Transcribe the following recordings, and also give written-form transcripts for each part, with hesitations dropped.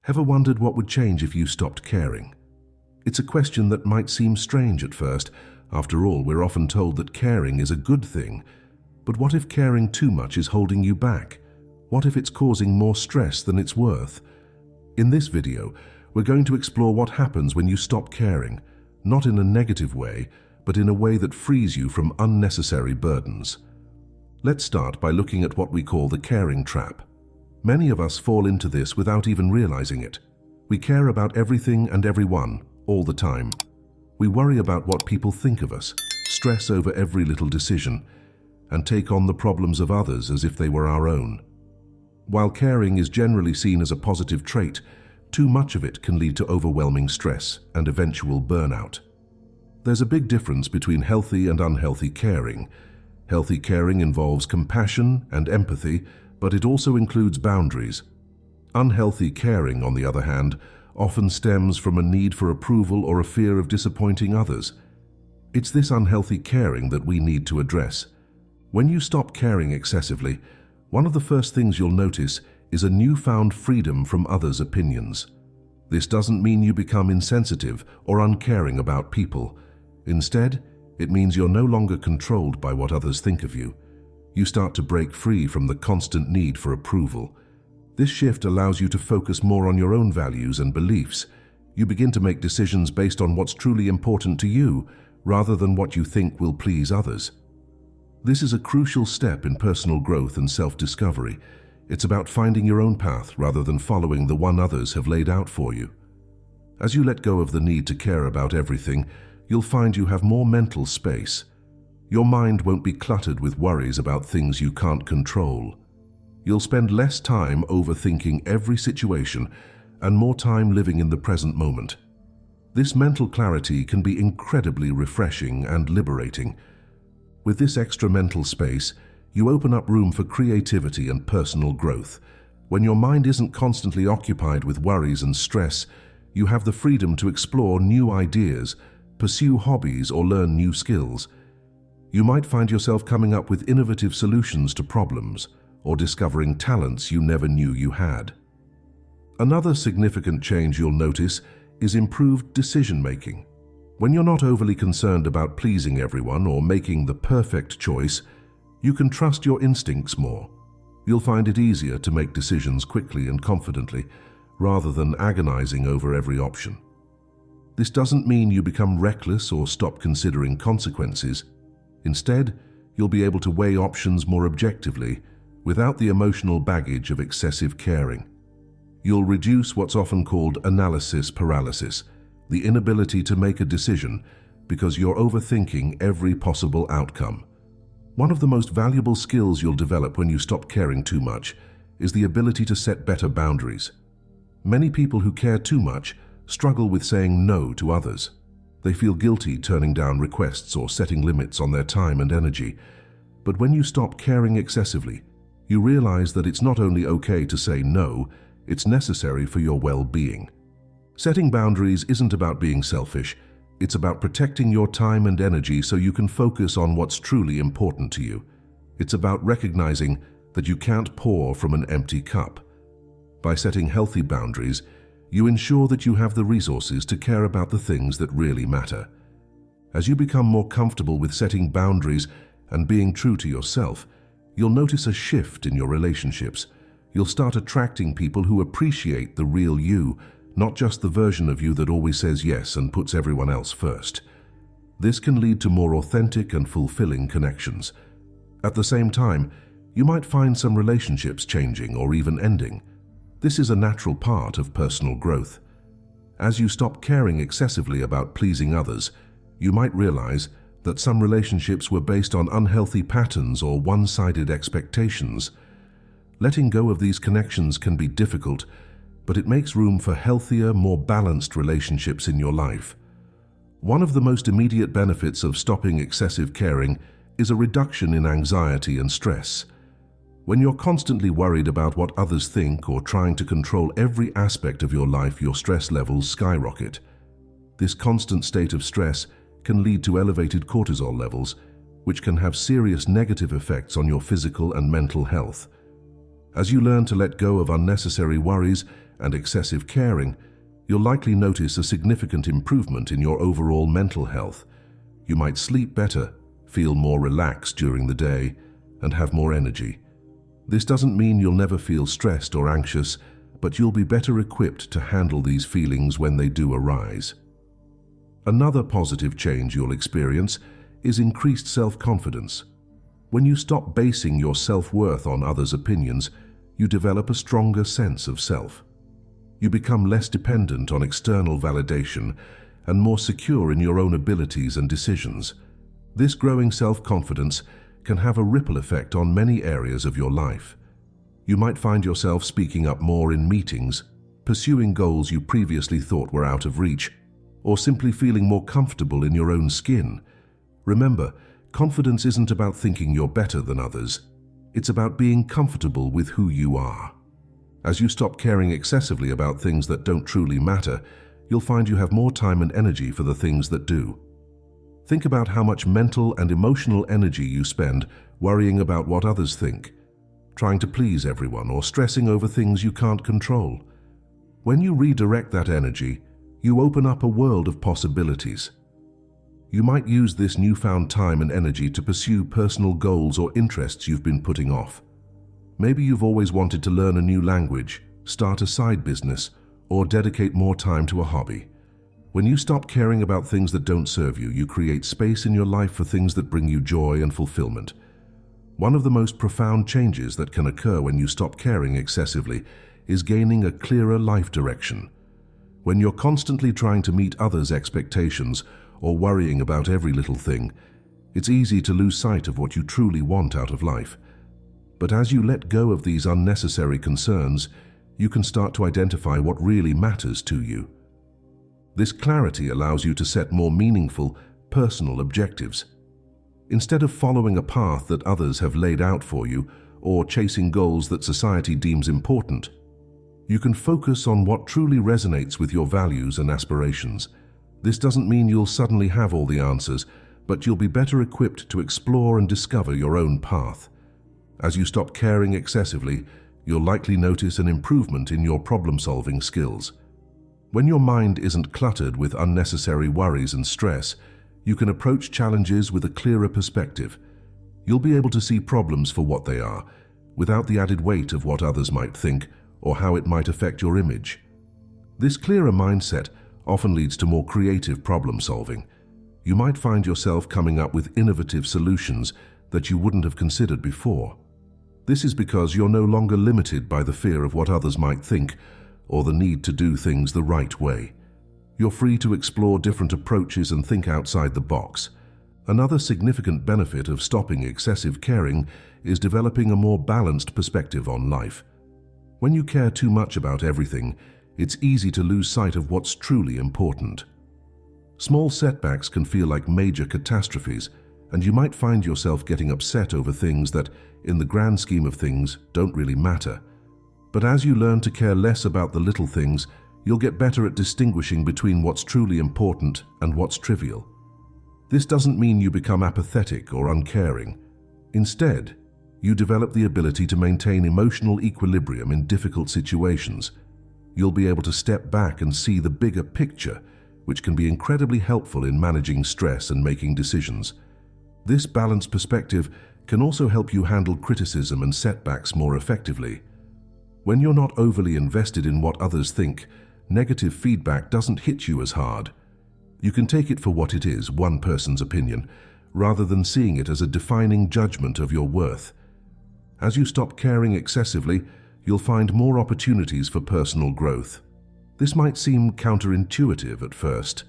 Ever wondered what would change if you stopped caring? It's a question that might seem strange at first. After all, we're often told that caring is a good thing. But what if caring too much is holding you back? What if it's causing more stress than it's worth? In this video, we're going to explore what happens when you stop caring, not in a negative way, but in a way that frees you from unnecessary burdens. Let's start by looking at what we call the caring trap. Many of us fall into this without even realizing it. We care about everything and everyone, all the time. We worry about what people think of us, stress over every little decision, and take on the problems of others as if they were our own. While caring is generally seen as a positive trait, too much of it can lead to overwhelming stress and eventual burnout. There's a big difference between healthy and unhealthy caring. Healthy caring involves compassion and empathy, but it also includes boundaries. Unhealthy caring, on the other hand, often stems from a need for approval or a fear of disappointing others. It's this unhealthy caring that we need to address. When you stop caring excessively, one of the first things you'll notice is a newfound freedom from others' opinions. This doesn't mean you become insensitive or uncaring about people. Instead, it means you're no longer controlled by what others think of you. You start to break free from the constant need for approval. This shift allows you to focus more on your own values and beliefs. You begin to make decisions based on what's truly important to you, rather than what you think will please others. This is a crucial step in personal growth and self-discovery. It's about finding your own path rather than following the one others have laid out for you. As you let go of the need to care about everything, you'll find you have more mental space. Your mind won't be cluttered with worries about things you can't control. You'll spend less time overthinking every situation and more time living in the present moment. This mental clarity can be incredibly refreshing and liberating. With this extra mental space, you open up room for creativity and personal growth. When your mind isn't constantly occupied with worries and stress, you have the freedom to explore new ideas, pursue hobbies, or learn new skills. You might find yourself coming up with innovative solutions to problems or discovering talents you never knew you had. Another significant change you'll notice is improved decision-making. When you're not overly concerned about pleasing everyone or making the perfect choice, you can trust your instincts more. You'll find it easier to make decisions quickly and confidently, rather than agonizing over every option. This doesn't mean you become reckless or stop considering consequences. Instead, you'll be able to weigh options more objectively, without the emotional baggage of excessive caring. You'll reduce what's often called analysis paralysis, the inability to make a decision because you're overthinking every possible outcome. One of the most valuable skills you'll develop when you stop caring too much is the ability to set better boundaries. Many people who care too much struggle with saying no to others. They feel guilty turning down requests or setting limits on their time and energy. But when you stop caring excessively, you realize that it's not only okay to say no, it's necessary for your well-being. Setting boundaries isn't about being selfish. It's about protecting your time and energy so you can focus on what's truly important to you. It's about recognizing that you can't pour from an empty cup. By setting healthy boundaries, you ensure that you have the resources to care about the things that really matter. As you become more comfortable with setting boundaries and being true to yourself, you'll notice a shift in your relationships. You'll start attracting people who appreciate the real you, not just the version of you that always says yes and puts everyone else first. This can lead to more authentic and fulfilling connections. At the same time, you might find some relationships changing or even ending. This is a natural part of personal growth. As you stop caring excessively about pleasing others, you might realize that some relationships were based on unhealthy patterns or one-sided expectations. Letting go of these connections can be difficult, but it makes room for healthier, more balanced relationships in your life. One of the most immediate benefits of stopping excessive caring is a reduction in anxiety and stress. When you're constantly worried about what others think or trying to control every aspect of your life, your stress levels skyrocket. This constant state of stress can lead to elevated cortisol levels, which can have serious negative effects on your physical and mental health. As you learn to let go of unnecessary worries and excessive caring, you'll likely notice a significant improvement in your overall mental health. You might sleep better, feel more relaxed during the day, and have more energy. This doesn't mean you'll never feel stressed or anxious, but you'll be better equipped to handle these feelings when they do arise. Another positive change you'll experience is increased self-confidence. When you stop basing your self-worth on others' opinions, you develop a stronger sense of self. You become less dependent on external validation and more secure in your own abilities and decisions. This growing self-confidence can have a ripple effect on many areas of your life. You might find yourself speaking up more in meetings, pursuing goals you previously thought were out of reach, or simply feeling more comfortable in your own skin. Remember, confidence isn't about thinking you're better than others. It's about being comfortable with who you are. As you stop caring excessively about things that don't truly matter, you'll find you have more time and energy for the things that do. Think about how much mental and emotional energy you spend worrying about what others think, trying to please everyone, or stressing over things you can't control. When you redirect that energy, you open up a world of possibilities. You might use this newfound time and energy to pursue personal goals or interests you've been putting off. Maybe you've always wanted to learn a new language, start a side business, or dedicate more time to a hobby. When you stop caring about things that don't serve you, you create space in your life for things that bring you joy and fulfillment. One of the most profound changes that can occur when you stop caring excessively is gaining a clearer life direction. When you're constantly trying to meet others' expectations or worrying about every little thing, it's easy to lose sight of what you truly want out of life. But as you let go of these unnecessary concerns, you can start to identify what really matters to you. This clarity allows you to set more meaningful, personal objectives. Instead of following a path that others have laid out for you or chasing goals that society deems important, you can focus on what truly resonates with your values and aspirations. This doesn't mean you'll suddenly have all the answers, but you'll be better equipped to explore and discover your own path. As you stop caring excessively, you'll likely notice an improvement in your problem-solving skills. When your mind isn't cluttered with unnecessary worries and stress, you can approach challenges with a clearer perspective. You'll be able to see problems for what they are, without the added weight of what others might think or how it might affect your image. This clearer mindset often leads to more creative problem solving. You might find yourself coming up with innovative solutions that you wouldn't have considered before. This is because you're no longer limited by the fear of what others might think or the need to do things the right way. You're free to explore different approaches and think outside the box. Another significant benefit of stopping excessive caring is developing a more balanced perspective on life. When you care too much about everything, it's easy to lose sight of what's truly important. Small setbacks can feel like major catastrophes, and you might find yourself getting upset over things that, in the grand scheme of things, don't really matter. But as you learn to care less about the little things, you'll get better at distinguishing between what's truly important and what's trivial. This doesn't mean you become apathetic or uncaring. Instead, you develop the ability to maintain emotional equilibrium in difficult situations. You'll be able to step back and see the bigger picture, which can be incredibly helpful in managing stress and making decisions. This balanced perspective can also help you handle criticism and setbacks more effectively. When you're not overly invested in what others think, negative feedback doesn't hit you as hard. You can take it for what it is, one person's opinion, rather than seeing it as a defining judgment of your worth. As you stop caring excessively, you'll find more opportunities for personal growth. This might seem counterintuitive at first.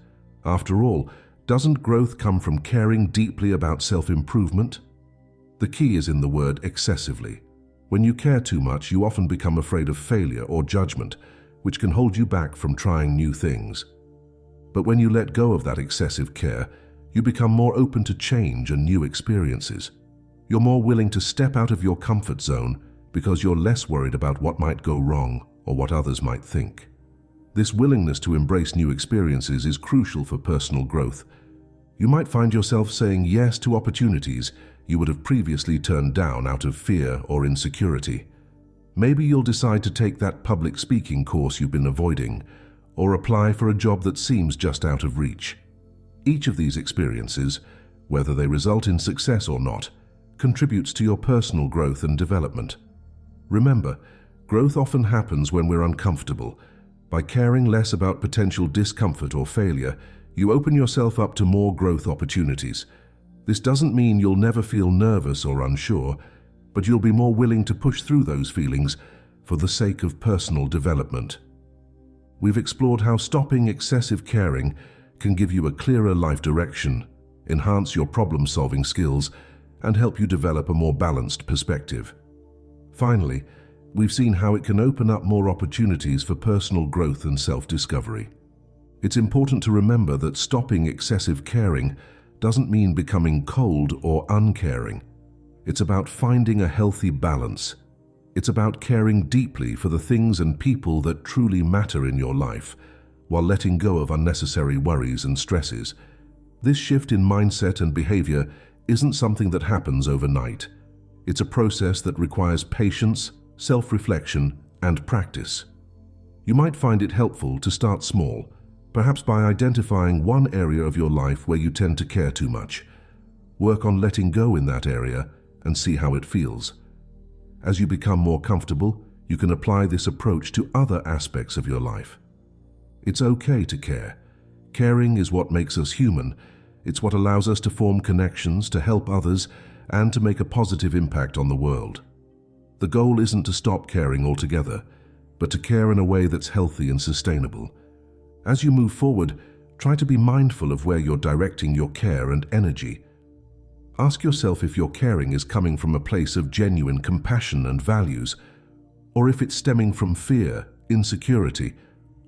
After all, doesn't growth come from caring deeply about self-improvement? The key is in the word excessively. When you care too much, you often become afraid of failure or judgment, which can hold you back from trying new things. But when you let go of that excessive care, you become more open to change and new experiences. You're more willing to step out of your comfort zone because you're less worried about what might go wrong or what others might think. This willingness to embrace new experiences is crucial for personal growth. You might find yourself saying yes to opportunities you would have previously turned down out of fear or insecurity. Maybe you'll decide to take that public speaking course you've been avoiding, or apply for a job that seems just out of reach. Each of these experiences, whether they result in success or not, contributes to your personal growth and development. Remember, growth often happens when we're uncomfortable. By caring less about potential discomfort or failure, you open yourself up to more growth opportunities. This doesn't mean you'll never feel nervous or unsure, but you'll be more willing to push through those feelings for the sake of personal development. We've explored how stopping excessive caring can give you a clearer life direction, enhance your problem-solving skills, and help you develop a more balanced perspective. Finally, we've seen how it can open up more opportunities for personal growth and self-discovery. It's important to remember that stopping excessive caring doesn't mean becoming cold or uncaring. It's about finding a healthy balance. It's about caring deeply for the things and people that truly matter in your life, while letting go of unnecessary worries and stresses. This shift in mindset and behavior isn't something that happens overnight. It's a process that requires patience, self-reflection, and practice. You might find it helpful to start small, perhaps by identifying one area of your life where you tend to care too much. Work on letting go in that area and see how it feels. As you become more comfortable, you can apply this approach to other aspects of your life. It's okay to care. Caring is what makes us human. It's what allows us to form connections, to help others, and to make a positive impact on the world. The goal isn't to stop caring altogether, but to care in a way that's healthy and sustainable. As you move forward, try to be mindful of where you're directing your care and energy. Ask yourself if your caring is coming from a place of genuine compassion and values, or if it's stemming from fear, insecurity,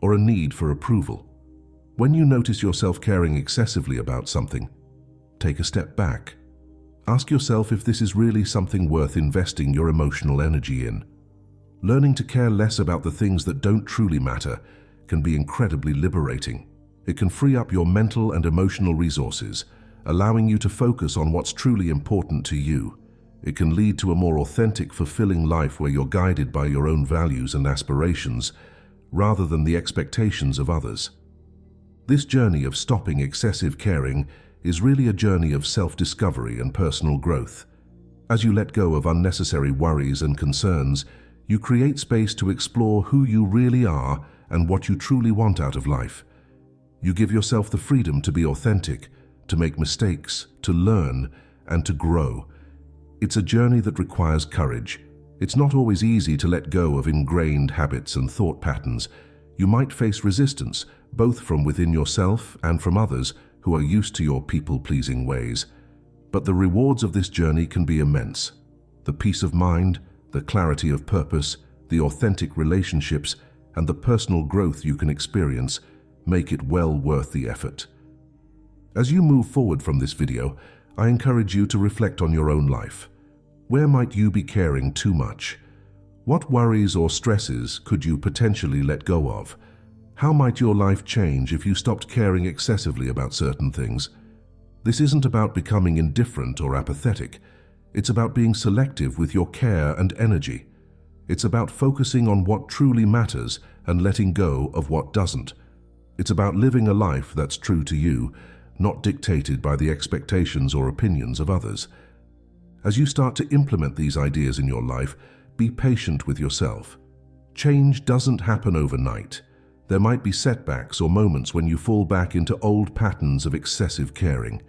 or a need for approval. When you notice yourself caring excessively about something, take a step back. Ask yourself if this is really something worth investing your emotional energy in. Learning to care less about the things that don't truly matter can be incredibly liberating. It can free up your mental and emotional resources, allowing you to focus on what's truly important to you. It can lead to a more authentic, fulfilling life where you're guided by your own values and aspirations, rather than the expectations of others. This journey of stopping excessive caring is really a journey of self-discovery and personal growth. As you let go of unnecessary worries and concerns, you create space to explore who you really are and what you truly want out of life. You give yourself the freedom to be authentic, to make mistakes, to learn, and to grow. It's a journey that requires courage. It's not always easy to let go of ingrained habits and thought patterns. You might face resistance, both from within yourself and from others who are used to your people-pleasing ways. But the rewards of this journey can be immense. The peace of mind, the clarity of purpose, the authentic relationships, and the personal growth you can experience make it well worth the effort. As you move forward from this video, I encourage you to reflect on your own life. Where might you be caring too much? What worries or stresses could you potentially let go of? How might your life change if you stopped caring excessively about certain things? This isn't about becoming indifferent or apathetic. It's about being selective with your care and energy. It's about focusing on what truly matters and letting go of what doesn't. It's about living a life that's true to you, not dictated by the expectations or opinions of others. As you start to implement these ideas in your life, be patient with yourself. Change doesn't happen overnight. There might be setbacks or moments when you fall back into old patterns of excessive caring.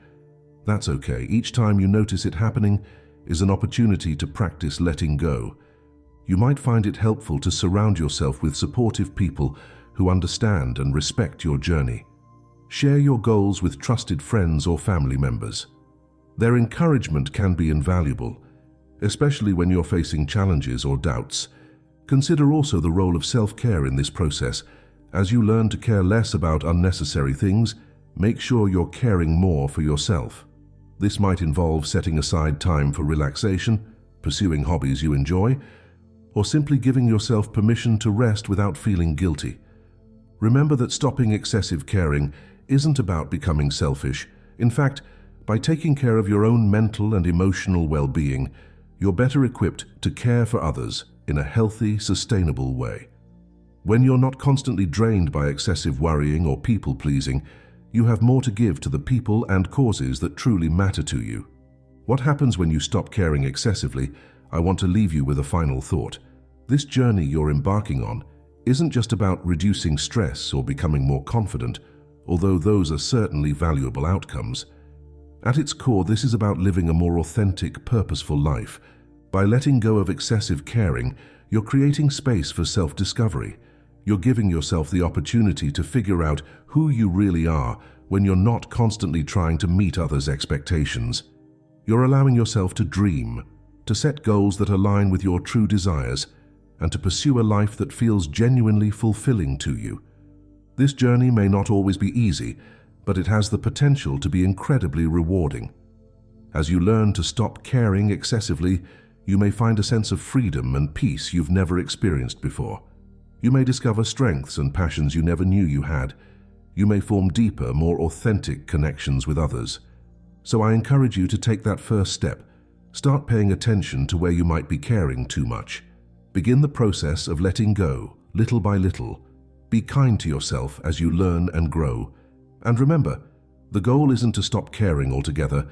That's okay. Each time you notice it happening is an opportunity to practice letting go. You might find it helpful to surround yourself with supportive people who understand and respect your journey. Share your goals with trusted friends or family members. Their encouragement can be invaluable, especially when you're facing challenges or doubts. Consider also the role of self-care in this process. As you learn to care less about unnecessary things, make sure you're caring more for yourself. This might involve setting aside time for relaxation, pursuing hobbies you enjoy, or simply giving yourself permission to rest without feeling guilty. Remember that stopping excessive caring isn't about becoming selfish. In fact, by taking care of your own mental and emotional well-being, you're better equipped to care for others, in a healthy, sustainable way. When you're not constantly drained by excessive worrying or people-pleasing, you have more to give to the people and causes that truly matter to you. What happens when you stop caring excessively? I want to leave you with a final thought. This journey you're embarking on isn't just about reducing stress or becoming more confident, although those are certainly valuable outcomes. At its core, this is about living a more authentic, purposeful life. By letting go of excessive caring, you're creating space for self-discovery. You're giving yourself the opportunity to figure out who you really are when you're not constantly trying to meet others' expectations. You're allowing yourself to dream, to set goals that align with your true desires, and to pursue a life that feels genuinely fulfilling to you. This journey may not always be easy, but it has the potential to be incredibly rewarding. As you learn to stop caring excessively, you may find a sense of freedom and peace you've never experienced before. You may discover strengths and passions you never knew you had. You may form deeper, more authentic connections with others. So I encourage you to take that first step. Start paying attention to where you might be caring too much. Begin the process of letting go, little by little. Be kind to yourself as you learn and grow. And remember, the goal isn't to stop caring altogether,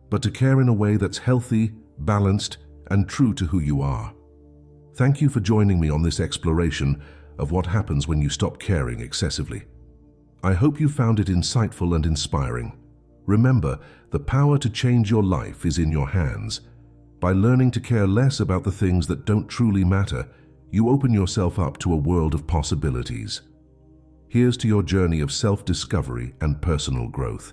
but to care in a way that's healthy, balanced, and true to who you are. Thank you for joining me on this exploration of what happens when you stop caring excessively. I hope you found it insightful and inspiring. Remember, the power to change your life is in your hands. By learning to care less about the things that don't truly matter, you open yourself up to a world of possibilities. Here's to your journey of self-discovery and personal growth.